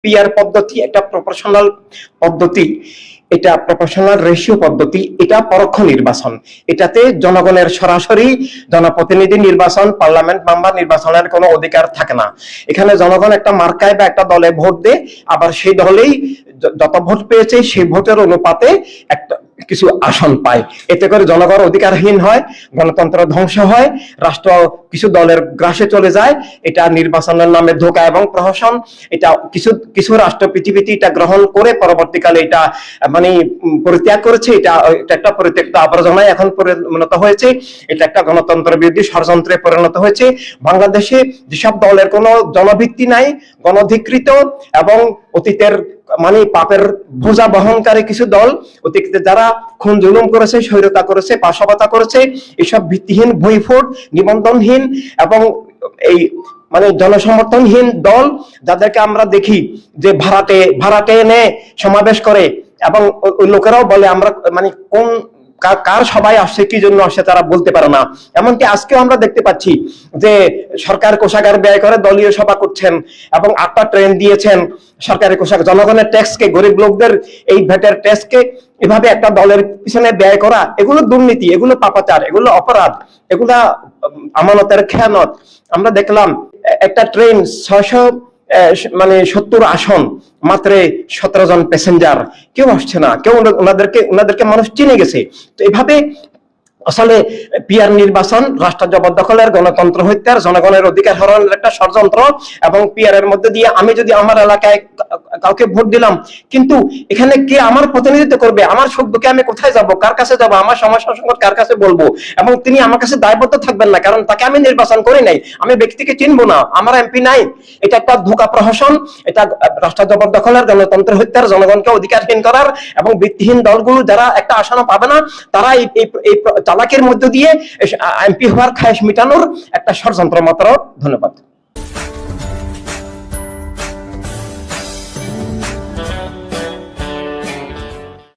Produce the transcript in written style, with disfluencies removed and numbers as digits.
PR পদ্ধতি একটা proportional পদ্ধতি, এটা প্রপোর্শনাল রেশিও পদ্ধতি, এটা পরোক্ষ নির্বাচন। এটাতে জনগণের সরাসরি জনপ্রতিনিধি নির্বাচন, পার্লামেন্ট মেম্বার নির্বাচনের কোনো অধিকার থাকে না। এখানে জনগণ একটা মার্কায় বা একটা দলে ভোট দেয়, আবার সেই দলেই যত ভোট পেয়েছে সেই ভোটের অনুপাতে একটা কিছু আসন পায়। এতে করে জনগণ অধিকারহীন হয়, গণতন্ত্র ধ্বংস হয়, রাষ্ট্র কিছু দলের গ্রাসে চলে যায়। এটা নির্বাচনের নামে ধোঁকা এবং প্রহসন। এটা কিছু কিছু রাষ্ট্র পৃথিবীতে এটা গ্রহণ করে পরবর্তীকালে এটা মানে পরিত্যাগ করেছে। এটা একটা পরিত্যক্ত আবর্জনায় এখন পরিণত হয়েছে। এটা একটা গণতন্ত্র বিরোধী ষড়যন্ত্রে পরিণত হয়েছে। বাংলাদেশে যেসব দলের কোনো জনভিত্তি নাই, গণধিকৃত এবং অতীতের মানে পাপের বোঝা বহনকারী কিছু দল, অতীতে যারা খুন জুলুম করেছে, স্বৈরতা করেছে, পাশবতা করেছে, এসব ভিত্তিহীন, ভুইফোট, নিবন্ধনহীন এবং এই মানে জনসমর্থনহীন দল, যাদেরকে আমরা দেখি যে ভাড়াটে এনে সমাবেশ করে, এবং ওই লোকেরাও বলে আমরা মানে কোন কার সবাই আসছে, কি জন্য আসছে তারা বলতে পারে না। এমনকি আজকেও আমরা দেখতে পাচ্ছি যে সরকার কোষাগার ব্যয় করে দলীয় সভা করছেন এবং 8টা ট্রেন দিয়েছেন সরকারি কোষাগার, জনগণের ট্যাক্সকে, গরিব লোকদের এই ভ্যাটের ট্যাক্সকে এভাবে একটা দলের পিছনে ব্যয় করা, এগুলো দুর্নীতি, এগুলো পাপাচার, এগুলো অপরাধ, এগুলা আমানতের খেয়ানত। আমরা দেখলাম একটা ট্রেন 670 আসন, মাত্র 17 জন প্যাসেঞ্জার, কেউ আসছে না, কেউ ওনাদেরকে মানুষ চিনে গেছে। তো এভাবে আসলে পিআর নির্বাচন রাষ্ট্র জবরদখলের, গণতন্ত্র হত্যার, জনগণের অধিকার হরণের একটা ষড়যন্ত্র। এবং পিআর এর মধ্যে দিয়ে আমি যদি আমার এলাকায় কাউকে ভোট দিলাম, কিন্তু এখানে কে আমার প্রতিনিধিত্ব করবে, আমার সুখ দুঃখে আমি কোথায় যাব, কার কাছে যাব, আমার সমস্যা সংকট কার কাছে বলবো, এবং তিনি আমার কাছে দায়বদ্ধ থাকবেন না, কারণ তাকে আমি নির্বাচন করি নাই, আমি ব্যক্তিকে চিনবো না, আমার এমপি নাই। এটা একটা ধোঁকা প্রহসন, এটা রাষ্ট্র জবরদখলের, গণতন্ত্র হত্যার, জনগণকে অধিকারহীন করার, এবং ভিত্তিহীন দলগুলো যারা একটা আসনও পাবে না, তারা এই চালাকির মধ্য দিয়ে এমপি হওয়ার খায়েশ মিটানোর একটা ষড়যন্ত্র মাত্র। ধন্যবাদ।